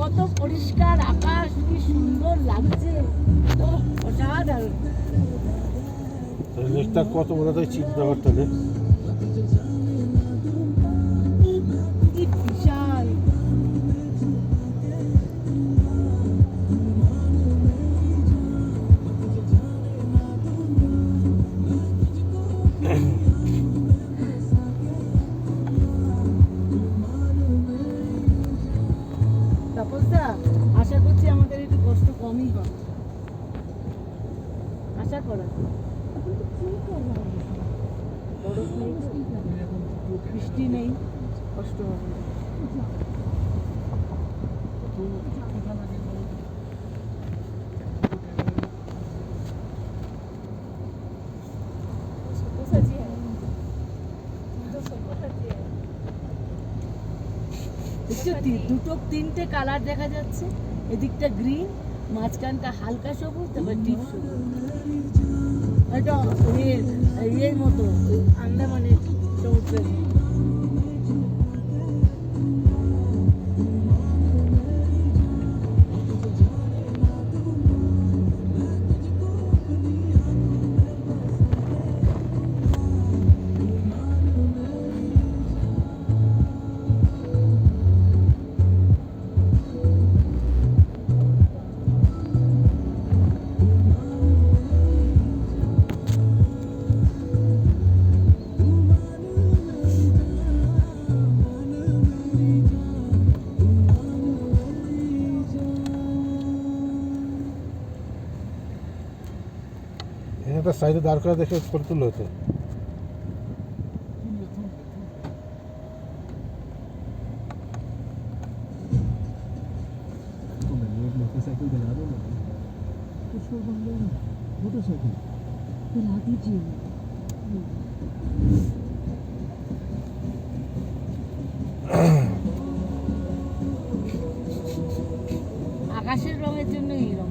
কত পরিষ্কার আকাশ, কি সুন্দর লাগছে, অসাধারণ। লেকটা কত বড় তাই চিন্তা করতে হবে। কি বিশাল। তাপসদা, আশা করছি আমাদের একটু কষ্ট কমই হবে, আশা করা। বরফ নেই, বৃষ্টি নেই, কষ্ট হবে না। দুটো তিনটে কালার দেখা যাচ্ছে, এদিকটা গ্রিন, মাঝখানটা হালকা সবুজ, তারপর ডিপ সবুজ। এটা এর মতো আন্দামানের সমুদ্রের মতো। একটা সাইডে দাঁড় করা দেখে করে তুলো হতো। मोटरसाइकिल बना दो ना, उसको बंदे मोटरसाइकिल बना दीजिए। আকাশের রঙের জন্য এই রঙ।